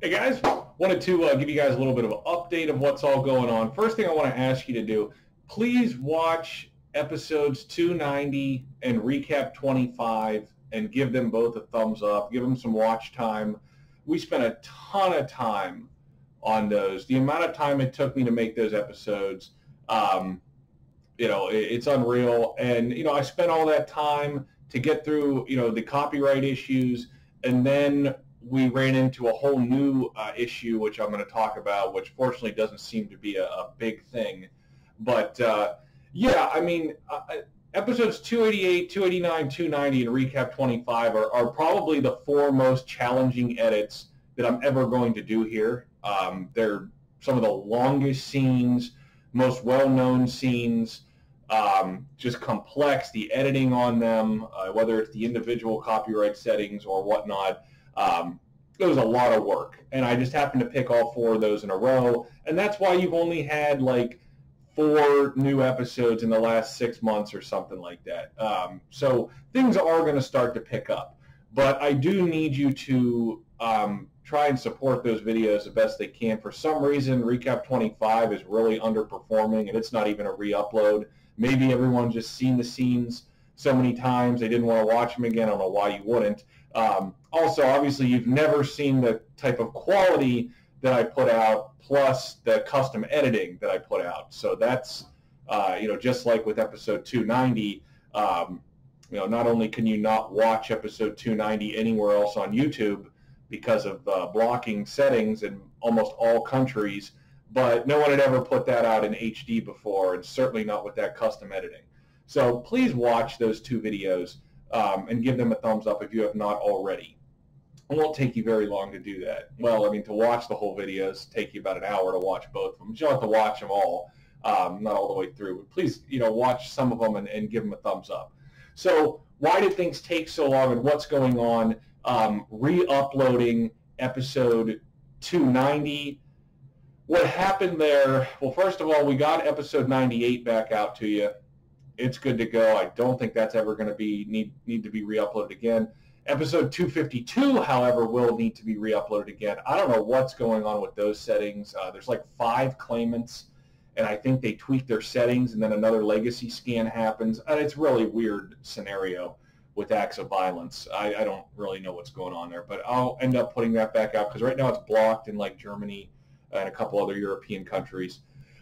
Hey guys, wanted to give you guys a little bit of an update of what's all going on. First thing I want to ask you to do, please watch episodes 290 and recap 25 and give them both a thumbs up. Give them some watch time. We spent a ton of time on those. The amount of time it took me to make those episodes, it's unreal. And, I spent all that time to get through, the copyright issues, and then we ran into a whole new issue, which I'm going to talk about, which fortunately doesn't seem to be a big thing. But, episodes 288, 289, 290, and recap 25 are probably the four most challenging edits that I'm ever going to do here. They're some of the longest scenes, most well-known scenes, just complex, the editing on them, whether it's the individual copyright settings or whatnot. It was a lot of work, and I just happened to pick all four of those in a row, and that's why you've only had like 4 new episodes in the last 6 months or something like that. So things are going to start to pick up, but I do need you to try and support those videos the best they can. For some reason, Recap 25 is really underperforming, and it's not even a re-upload. Maybe everyone's just seen the scenes so many times they didn't want to watch them again. I don't know why you wouldn't. Also, obviously, you've never seen the type of quality that I put out, plus the custom editing that I put out. So that's, just like with episode 290, not only can you not watch episode 290 anywhere else on YouTube because of blocking settings in almost all countries, but no one had ever put that out in HD before, and certainly not with that custom editing. So please watch those 2 videos and give them a thumbs up if you have not already. It won't take you very long to do that. Well, to watch the whole videos take you about an hour to watch both of them. You don't have to watch them all, not all the way through. But please, watch some of them and give them a thumbs up. So why did things take so long, and what's going on? Re-uploading episode 290. What happened there? Well, first of all, we got episode 98 back out to you. It's good to go. I don't think that's ever going to need to be re-uploaded again. Episode 252, however, will need to be re-uploaded again. I don't know what's going on with those settings. There's like 5 claimants, and I think they tweak their settings, and then another legacy scan happens. And it's a really weird scenario with acts of violence. I don't really know what's going on there, but I'll end up putting that back out because right now it's blocked in like Germany and a couple other European countries.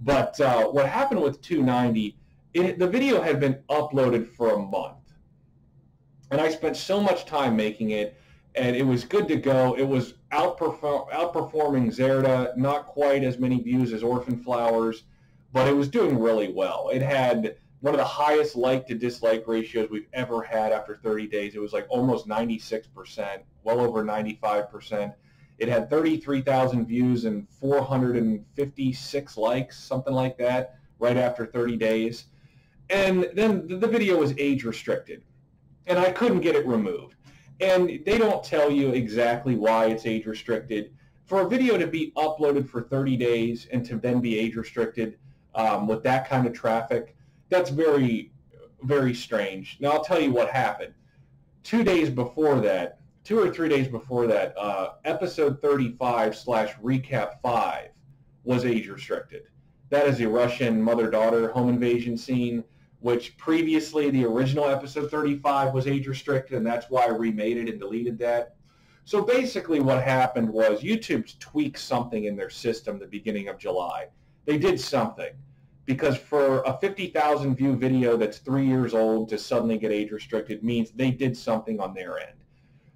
But what happened with 290, the video had been uploaded for a month. And I spent so much time making it, and it was good to go. It was outperforming Zerda, not quite as many views as Orphan Flowers, but it was doing really well. It had one of the highest like to dislike ratios we've ever had after 30 days. It was like almost 96%, well over 95%. It had 33,000 views and 456 likes, something like that, right after 30 days. And then the video was age restricted, and I couldn't get it removed. And they don't tell you exactly why it's age restricted. For a video to be uploaded for 30 days and to then be age restricted with that kind of traffic, that's very, very strange. Now, I'll tell you what happened. 2 days before that, 2 or 3 days before that, episode 35/recap 5 was age restricted. That is a Russian mother-daughter home invasion scene, which previously the original episode 35 was age restricted, and that's why I remade it and deleted that. So basically what happened was YouTube tweaked something in their system the beginning of July. They did something, because for a 50,000 view video that's 3 years old to suddenly get age restricted means they did something on their end.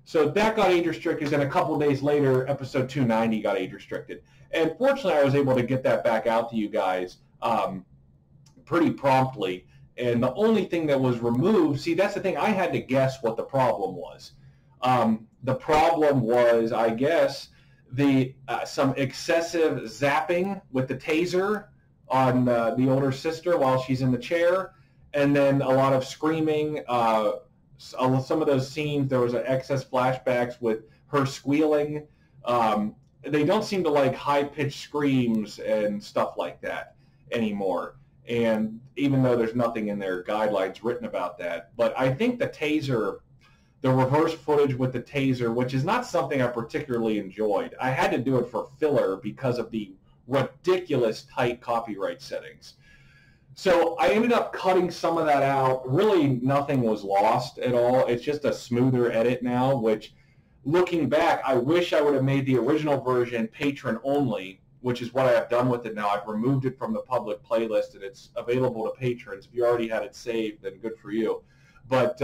So that got age restricted, and a couple of days later, episode 290 got age restricted. And fortunately, I was able to get that back out to you guys pretty promptly. And the only thing that was removed, see, that's the thing, I had to guess what the problem was. The problem was, I guess, some excessive zapping with the taser on the owner's sister while she's in the chair, and then a lot of screaming. Some of those scenes, there was excess flashbacks with her squealing. They don't seem to like high-pitched screams and stuff like that anymore. And even though there's nothing in their guidelines written about that, but I think the taser the reverse footage with the taser, which is not something I particularly enjoyed. I had to do it for filler because of the ridiculous tight copyright settings. So I ended up cutting some of that out. Really, nothing was lost at all. It's just a smoother edit now, which, looking back, I wish I would have made the original version patron only, which is what I have done with it now. I've removed it from the public playlist, and it's available to patrons. If you already had it saved, then good for you. But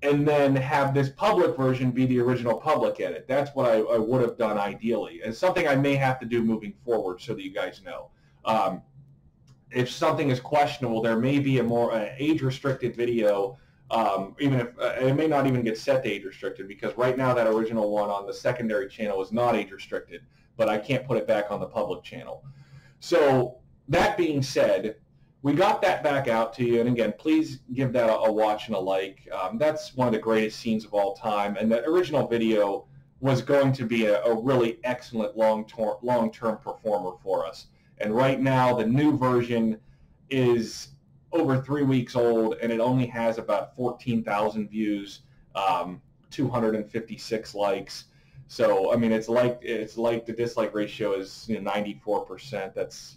and then have this public version be the original public edit. That's what I would have done ideally. It's something I may have to do moving forward so that you guys know. If something is questionable, there may be a more age-restricted video, even if it may not even get set to age-restricted, because right now that original one on the secondary channel is not age-restricted, but I can't put it back on the public channel. So that being said, we got that back out to you, and again, please give that a watch and a like. That's one of the greatest scenes of all time, and the original video was going to be a really excellent long-term performer for us. And right now, the new version is over 3 weeks old, and it only has about 14,000 views, 256 likes. So, I mean, it's like the dislike ratio is 94%. That's,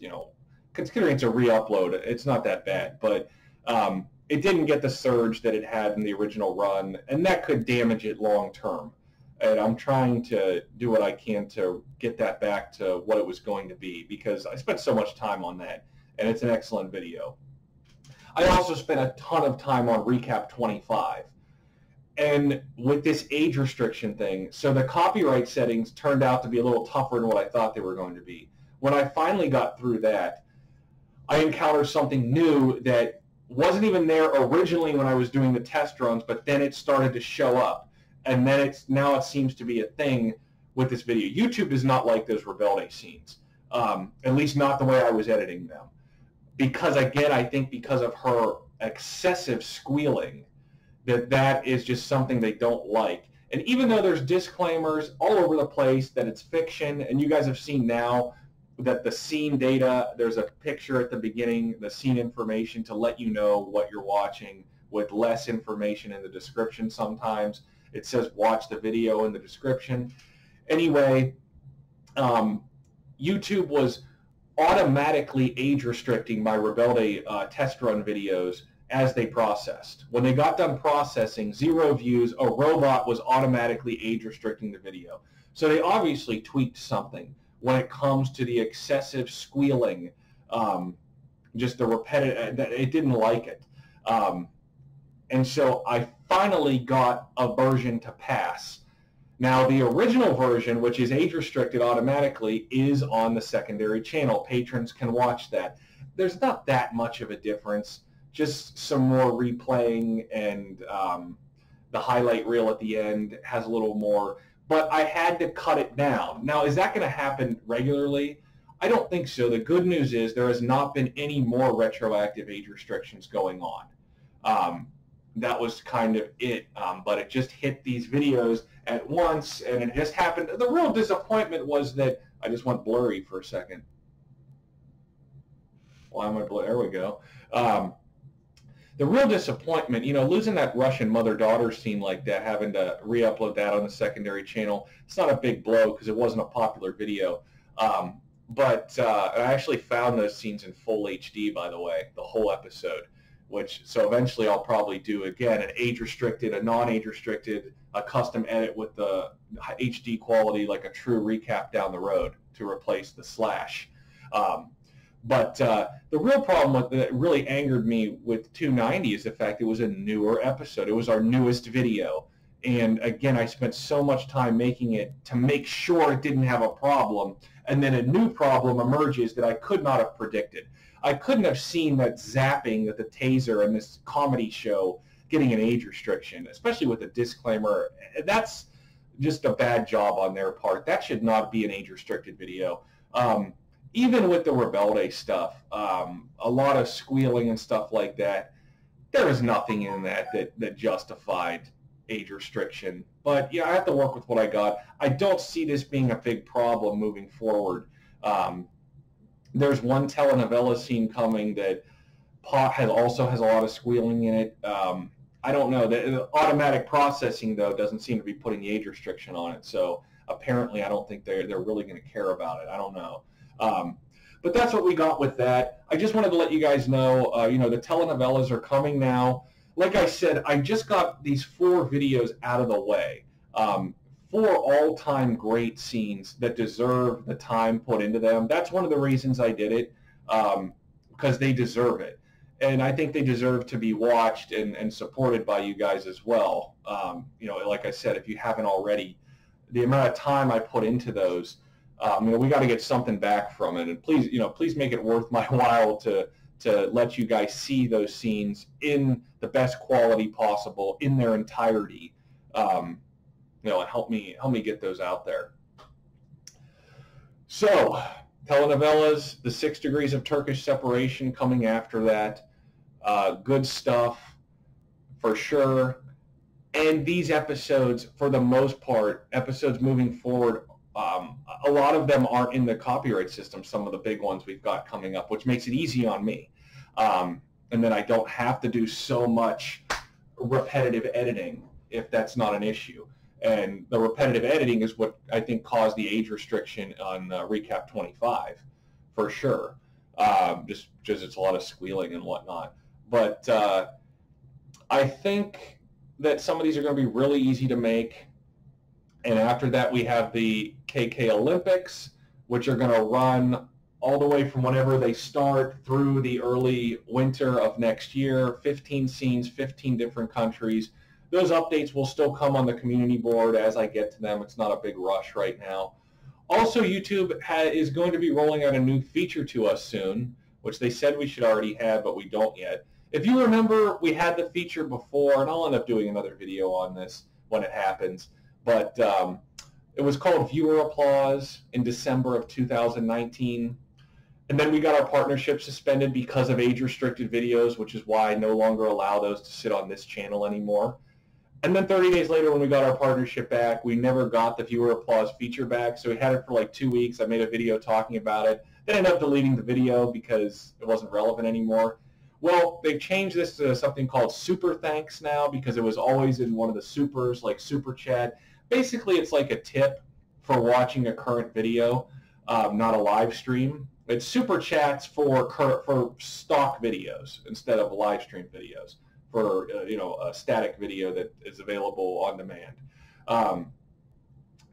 considering it's a re-upload, it's not that bad, but it didn't get the surge that it had in the original run, and that could damage it long term. And I'm trying to do what I can to get that back to what it was going to be, because I spent so much time on that, and it's an excellent video. I also spent a ton of time on Recap 25. And with this age restriction thing, so the copyright settings turned out to be a little tougher than what I thought they were going to be. When I finally got through that, I encountered something new that wasn't even there originally when I was doing the test runs, but then it started to show up. And then now it seems to be a thing with this video. YouTube is not like those Rebelde scenes, at least not the way I was editing them. Because, again, I think because of her excessive squealing, that is just something they don't like. And even though there's disclaimers all over the place that it's fiction, and you guys have seen now that the scene data, there's a picture at the beginning, the scene information to let you know what you're watching, with less information in the description sometimes. It says watch the video in the description. Anyway, YouTube was automatically age restricting my Rebelde test run videos as they processed. When they got done processing, 0 views, a robot was automatically age restricting the video. So they obviously tweaked something when it comes to the excessive squealing, just the repetitive, it didn't like it. And so I finally got a version to pass. Now, the original version, which is age-restricted automatically, is on the secondary channel. Patrons can watch that. There's not that much of a difference, just some more replaying, and the highlight reel at the end has a little more. But I had to cut it down. Now, is that going to happen regularly? I don't think so. The good news is there has not been any more retroactive age restrictions going on. That was kind of it. But it just hit these videos at once, and it just happened. The real disappointment was that I just went blurry for a second. Why am I blurry? There we go. The real disappointment, losing that Russian mother-daughter scene like that, having to re-upload that on the secondary channel, it's not a big blow because it wasn't a popular video. But I actually found those scenes in full HD, by the way, the whole episode. So eventually I'll probably do, again, an age-restricted, a non-age-restricted, a custom edit with the HD quality, like a true recap down the road to replace the slash. But the real problem that really angered me with 290 is the fact it was a newer episode. It was our newest video. And again, I spent so much time making it to make sure it didn't have a problem. And then a new problem emerges that I could not have predicted. I couldn't have seen that zapping of the taser in this comedy show getting an age restriction, especially with a disclaimer. That's just a bad job on their part. That should not be an age-restricted video. Even with the Rebelde stuff, a lot of squealing and stuff like that, there was nothing in that justified age restriction. But yeah, I have to work with what I got. I don't see this being a big problem moving forward. There's one telenovela scene coming that also has a lot of squealing in it. I don't know. The automatic processing, though, doesn't seem to be putting the age restriction on it. So apparently I don't think they're really going to care about it. I don't know. But that's what we got with that. I just wanted to let you guys know, you know, the telenovelas are coming now. Like I said, I just got these 4 videos out of the way. 4 all-time great scenes that deserve the time put into them. That's one of the reasons I did it, because they deserve it. And I think they deserve to be watched and supported by you guys as well. You know, like I said, if you haven't already, the amount of time I put into those, you know, we got to get something back from it. And please, you know, please make it worth my while to let you guys see those scenes in the best quality possible in their entirety. You know, and help me get those out there. So, telenovelas, the 6 Degrees of Turkish Separation coming after that. Good stuff for sure. And these episodes, for the most part, episodes moving forward, a lot of them aren't in the copyright system, some of the big ones we've got coming up, which makes it easy on me. And then I don't have to do so much repetitive editing if that's not an issue. And the repetitive editing is what I think caused the age restriction on Recap 25, for sure. Just because it's a lot of squealing and whatnot. But I think that some of these are going to be really easy to make. And after that, we have the KK Olympics, which are going to run all the way from whenever they start through the early winter of next year. 15 scenes, 15 different countries. Those updates will still come on the community board as I get to them. It's not a big rush right now. Also, YouTube is going to be rolling out a new feature to us soon, which they said we should already have, but we don't yet. If you remember, we had the feature before, and I'll end up doing another video on this when it happens, but it was called Viewer Applause in December of 2019. And then we got our partnership suspended because of age-restricted videos, which is why I no longer allow those to sit on this channel anymore. And then 30 days later, when we got our partnership back, we never got the Viewer Applause feature back, so we had it for like 2 weeks. I made a video talking about it. Then I ended up deleting the video because it wasn't relevant anymore. Well, they've changed this to something called Super Thanks now because it was always in one of the supers, like Super Chat. Basically, it's like a tip for watching a current video, not a live stream. It's Super Chats for stock videos instead of live stream videos, for you know, a static video that is available on demand.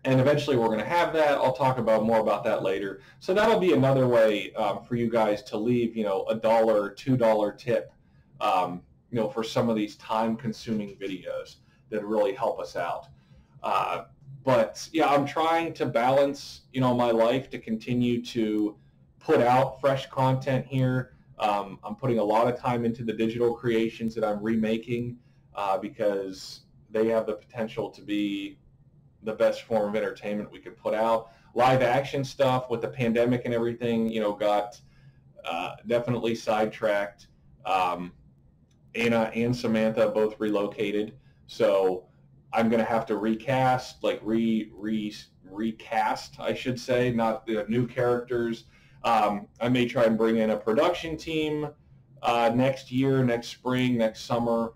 And eventually we're going to have that. I'll talk about more about that later. So that'll be another way for you guys to leave, you know, $1, $2 tip, you know, for some of these time-consuming videos that really help us out. But yeah, I'm trying to balance, you know, my life to continue to put out fresh content here. I'm putting a lot of time into the digital creations that I'm remaking because they have the potential to be the best form of entertainment we could put out. Live action stuff with the pandemic and everything, you know, got definitely sidetracked. Anna and Samantha both relocated, so I'm going to have to recast, like recast, I should say, not the new characters. I may try and bring in a production team next year, next spring, next summer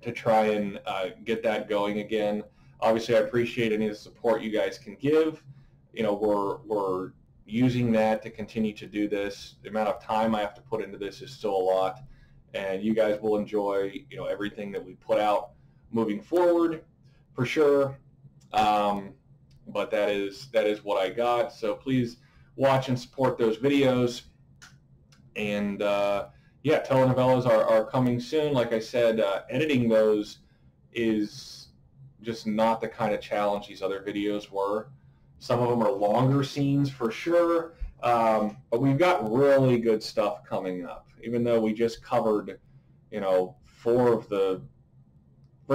to try and get that going again. Obviously, I appreciate any of the support you guys can give. You know, we're using that to continue to do this. The amount of time I have to put into this is still a lot, and you guys will enjoy, you know, everything that we put out moving forward, for sure. But that is what I got. So please watch and support those videos. And yeah, telenovelas are coming soon. Like I said, editing those is just not the kind of challenge these other videos were. Some of them are longer scenes for sure, but we've got really good stuff coming up. Even though we just covered, you know, for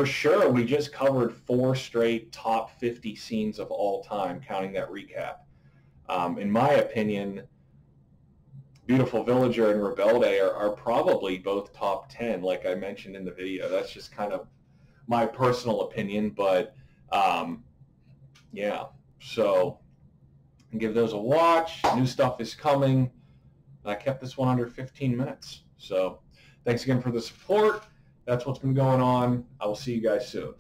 sure we just covered 4 straight top 50 scenes of all time, counting that recap. In my opinion, Beautiful Villager and Rebelde are probably both top 10, like I mentioned in the video. That's just kind of my personal opinion, but yeah, so give those a watch. New stuff is coming. I kept this one under 15 minutes. So thanks again for the support. That's what's been going on. I will see you guys soon.